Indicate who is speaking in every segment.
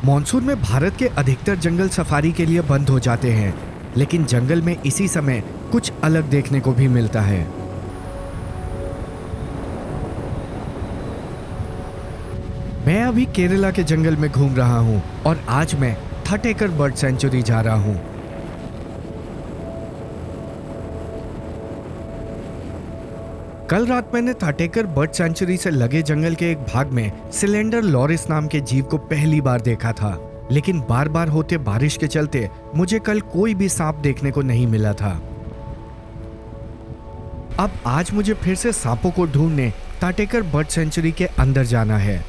Speaker 1: Monsoon में भारत के अधिकतर जंगल सफारी के लिए बंद हो जाते हैं, लेकिन जंगल में इसी समय कुछ अलग देखने को भी मिलता है। मैं अभी केरला के जंगल में घूम रहा हूं और आज मैं थटेकर बर्ड सेंचुरी जा रहा हूं। कल रात मैंने थाटेकर बर्ड सेंचुरी से लगे जंगल के एक भाग में सिलेंडर लॉरिस नाम के जीव को पहली बार देखा था, लेकिन बार बार होते बारिश के चलते मुझे कल कोई भी सांप देखने को नहीं मिला था। अब आज मुझे फिर से सांपों को ढूंढने थाटेकर बर्ड सेंचुरी के अंदर जाना है।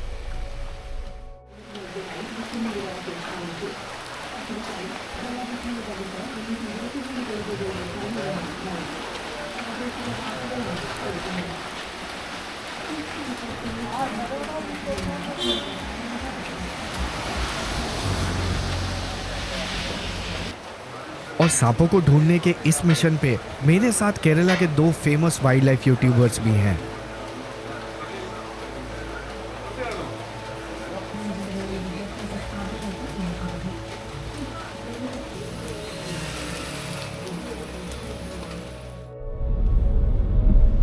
Speaker 1: और सांपों को ढूंढने के इस मिशन पे मेरे साथ केरला के दो फेमस वाइल्ड लाइफ यूट्यूबर्स भी हैं।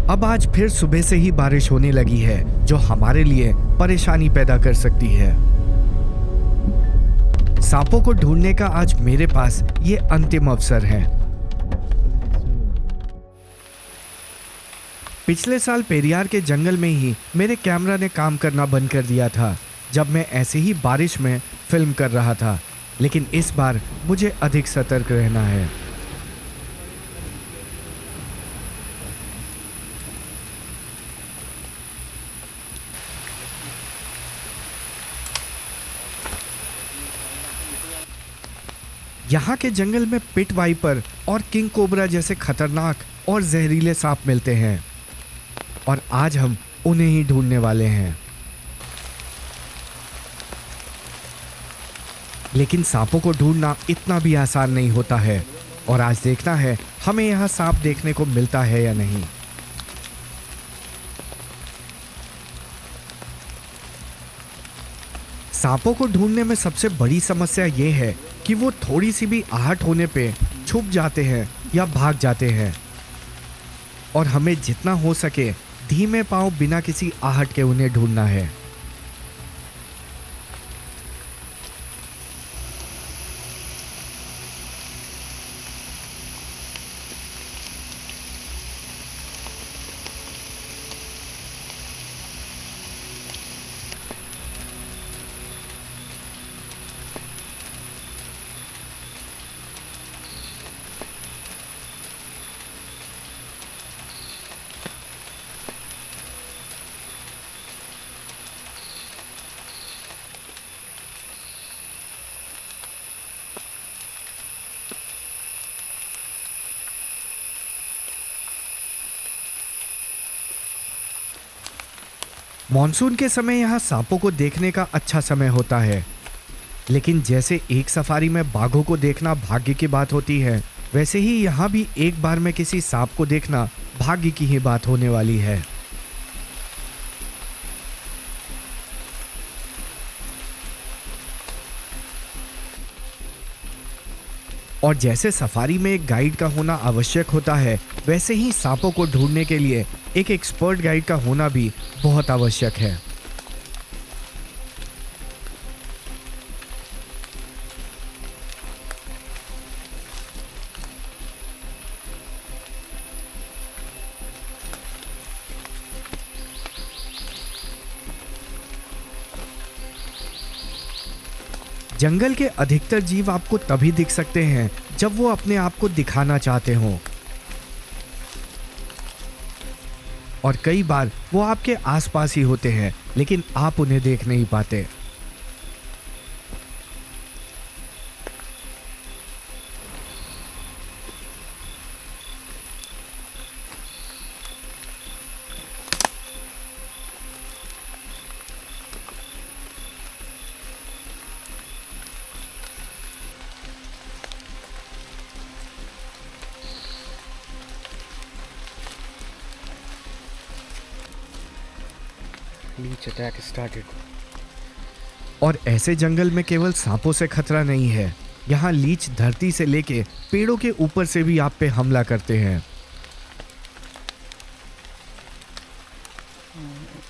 Speaker 1: अब आज फिर सुबह से ही बारिश होने लगी है, जो हमारे लिए परेशानी पैदा कर सकती है। सांपों को ढूंढने का आज मेरे पास ये अंतिम अवसर है। पिछले साल पेरियार के जंगल में ही मेरे कैमरा ने काम करना बंद कर दिया था, जब मैं ऐसे ही बारिश में फिल्म कर रहा था, लेकिन इस बार मुझे अधिक सतर्क रहना है। यहाँ के जंगल में पिट वाइपर और किंग कोबरा जैसे खतरनाक और जहरीले सांप मिलते हैं, और आज हम उन्हें ही ढूंढने वाले हैं। लेकिन सांपों को ढूंढना इतना भी आसान नहीं होता है, और आज देखना है हमें यहाँ सांप देखने को मिलता है या नहीं। सांपों को ढूंढने में सबसे बड़ी समस्या ये है कि वो थोड़ी सी भी आहट होने पे छुप जाते हैं या भाग जाते हैं, और हमें जितना हो सके धीमे पांव बिना किसी आहट के उन्हें ढूंढना है। मॉनसून के समय यहाँ सांपों को देखने का अच्छा समय होता है, लेकिन जैसे एक सफारी में बाघों को देखना भाग्य की बात होती है, वैसे ही यहाँ भी एक बार में किसी सांप को देखना भाग्य की ही बात होने वाली है। और जैसे सफारी में एक गाइड का होना आवश्यक होता है, वैसे ही सांपों को ढूंढने के लिए एक एक्सपर्ट गाइड का होना भी बहुत आवश्यक है। जंगल के अधिकतर जीव आपको तभी दिख सकते हैं जब वो अपने आप को दिखाना चाहते हों, और कई बार वो आपके आसपास ही होते हैं, लेकिन आप उन्हें देख नहीं पाते।
Speaker 2: Leech attack started.
Speaker 1: और ऐसे जंगल में केवल सांपों से खतरा नहीं है, यहाँ लीच धरती से लेके पेड़ों के ऊपर से भी आप पे हमला करते हैं।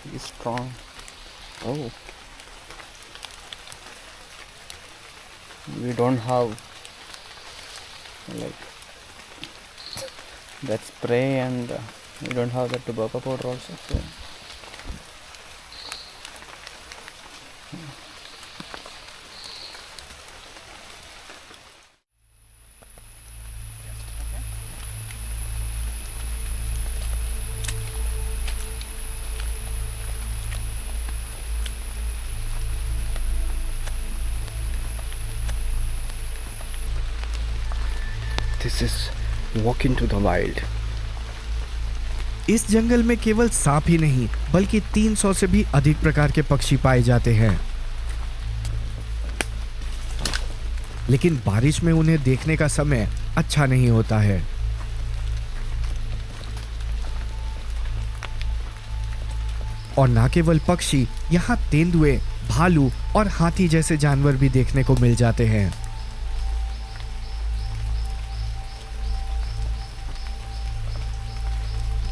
Speaker 2: He's strong. Oh, we don't have like that spray, and we don't have that tobacco powder also. So. This is walk into the wild.
Speaker 1: इस जंगल में केवल सांप ही नहीं बल्कि 300 से भी अधिक प्रकार के पक्षी पाए जाते हैं, लेकिन बारिश में उन्हें देखने का समय अच्छा नहीं होता है। और ना केवल पक्षी, यहाँ तेंदुए, भालू और हाथी जैसे जानवर भी देखने को मिल जाते हैं।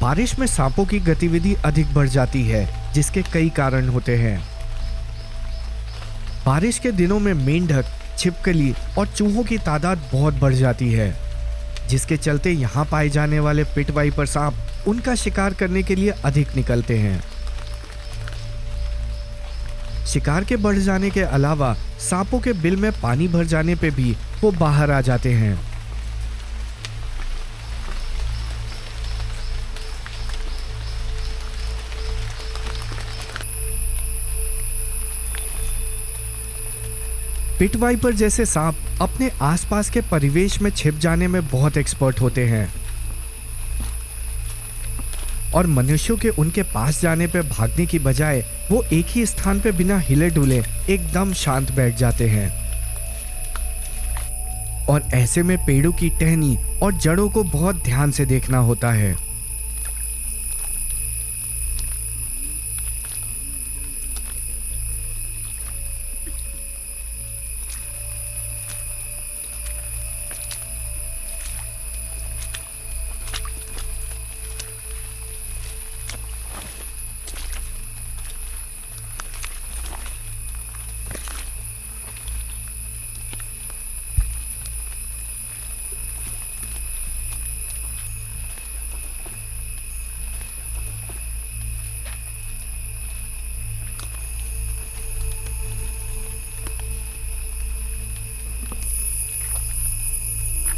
Speaker 1: बारिश में सांपों की गतिविधि अधिक बढ़ जाती है, जिसके कई कारण होते हैं। बारिश के दिनों में मेंढक, छिपकली और चूहों की तादाद बहुत बढ़ जाती है, जिसके चलते यहाँ पाए जाने वाले पिट वाइपर सांप उनका शिकार करने के लिए अधिक निकलते हैं। शिकार के बढ़ जाने के अलावा सांपों के बिल में पानी भर जाने पे भी वो बाहर आ जाते हैं। पिट वाइपर जैसे सांप अपने आसपास के परिवेश में छिप जाने में बहुत एक्सपर्ट होते हैं और मनुष्यों के उनके पास जाने पे भागने की बजाय वो एक ही स्थान पे बिना हिले डुले एकदम शांत बैठ जाते हैं। और ऐसे में पेड़ों की टहनी और जड़ों को बहुत ध्यान से देखना होता है।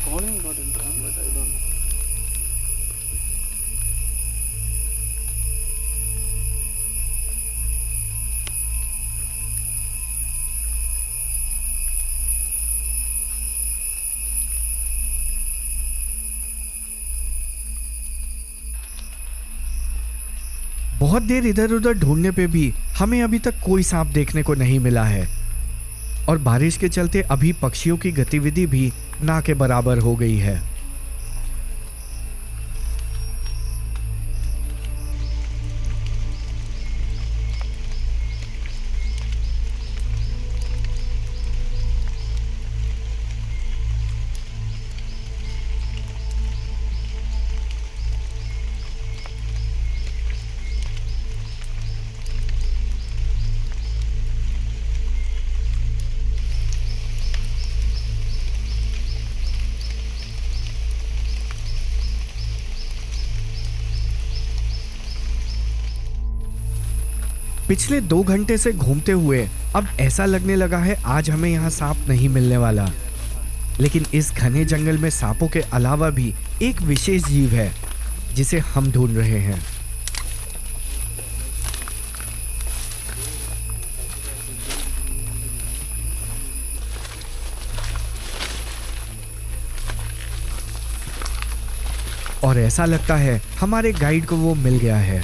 Speaker 2: Morning got it done, but I don't know.
Speaker 1: बहुत देर इधर उधर ढूंढने पे भी हमें अभी तक कोई सांप देखने को नहीं मिला है और बारिश के चलते अभी पक्षियों की गतिविधि भी ना के बराबर हो गई है। पिछले 2 घंटे से घूमते हुए अब ऐसा लगने लगा है आज हमें यहाँ सांप नहीं मिलने वाला, लेकिन इस घने जंगल में सांपों के अलावा भी एक विशेष जीव है जिसे हम ढूंढ रहे हैं। और ऐसा लगता है हमारे गाइड को वो मिल गया है।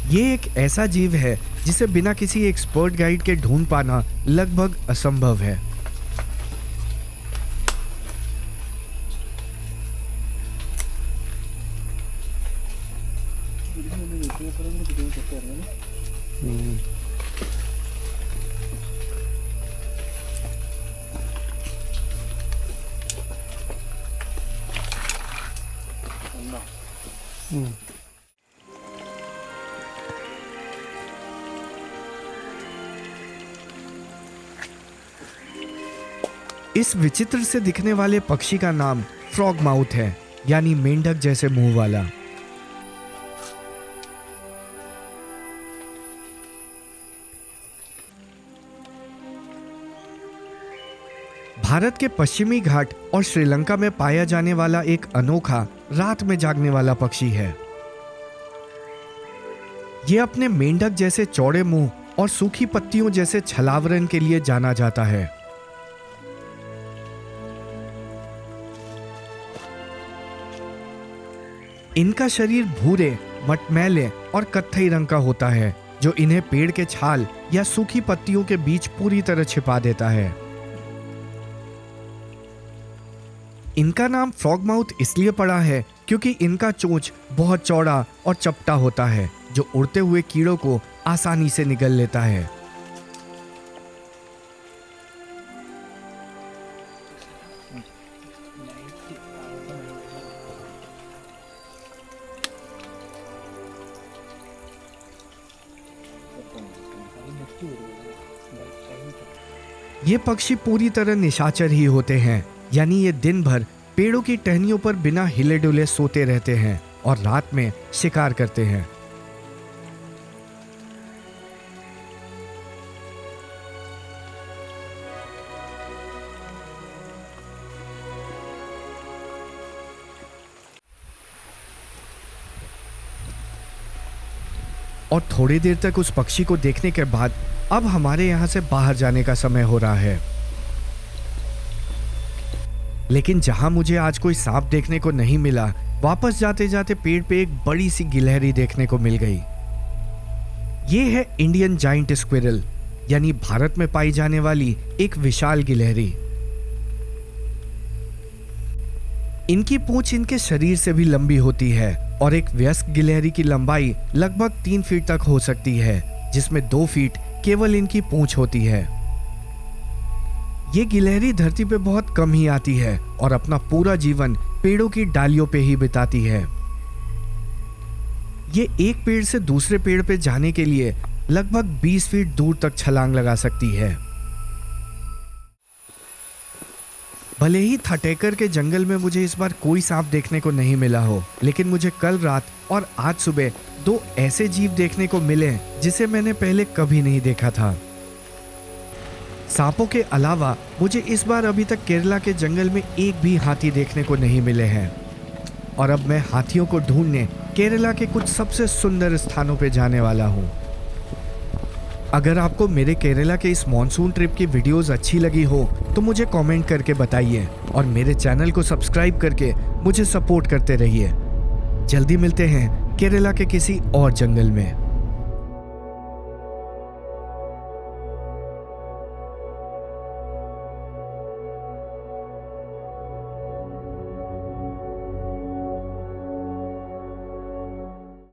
Speaker 1: ये एक ऐसा जीव है जिसे बिना किसी एक्सपर्ट गाइड के ढूंढ पाना लगभग असंभव है।
Speaker 2: Hmm. Hmm.
Speaker 1: इस विचित्र से दिखने वाले पक्षी का नाम फ्रॉग माउथ है, यानी मेंढक जैसे मुंह वाला। भारत के पश्चिमी घाट और श्रीलंका में पाया जाने वाला एक अनोखा रात में जागने वाला पक्षी है। यह अपने मेंढक जैसे चौड़े मुंह और सूखी पत्तियों जैसे छलावरण के लिए जाना जाता है। इनका शरीर भूरे, मटमैले और कत्थई रंग का होता है, जो इन्हें पेड़ के छाल या सूखी पत्तियों के बीच पूरी तरह छिपा देता है। इनका नाम फ्रॉग माउथ इसलिए पड़ा है क्योंकि इनका चोंच बहुत चौड़ा और चपटा होता है, जो उड़ते हुए कीड़ों को आसानी से निगल लेता है। ये पक्षी पूरी तरह निशाचर ही होते हैं, यानी ये दिन भर पेड़ों की टहनियों पर बिना हिले डुले सोते रहते हैं और रात में शिकार करते हैं। और थोड़ी देर तक उस पक्षी को देखने के बाद अब हमारे यहां से बाहर जाने का समय हो रहा है। लेकिन जहां मुझे आज कोई सांप देखने को नहीं मिला, वापस जाते जाते पेड़ पे एक बड़ी सी गिलहरी देखने को मिल गई। ये है इंडियन जाइंट स्क्विरल, यानी भारत में पाई जाने वाली एक विशाल गिलहरी। इनकी पूंछ इनके शरीर से भी लंबी होती है और एक वयस्क गिलहरी की लंबाई लगभग 3 फीट तक हो सकती है, जिसमें 2 फीट केवल इनकी पूंछ होती है। ये गिलहरी धरती पे बहुत कम ही आती है और अपना पूरा जीवन पेड़ों की डालियों पे ही बिताती है। ये एक पेड़ से दूसरे पेड़ पे जाने के लिए लगभग 20 फीट दूर तक छलांग लगा सकती है। भले ही थटेकर के जंगल में मुझे इस बार कोई सांप देखने को नहीं मिला हो, लेकिन मुझे कल रात और आज सुबह 2 ऐसे जीव देखने को मिले जिसे मैंने पहले कभी नहीं देखा था। सांपों के अलावा मुझे इस बार अभी तक केरला के जंगल में एक भी हाथी देखने को नहीं मिले हैं। और अब मैं हाथियों को ढूंढने केरला के कुछ सबसे सुंदर स्थानों पे जाने वाला हूँ। अगर आपको मेरे केरला के इस मॉनसून ट्रिप की वीडियोस अच्छी लगी हो तो मुझे कमेंट करके बताइए और मेरे चैनल को सब्सक्राइब करके मुझे सपोर्ट करते रहिए। जल्दी मिलते हैं केरला के किसी और जंगल में।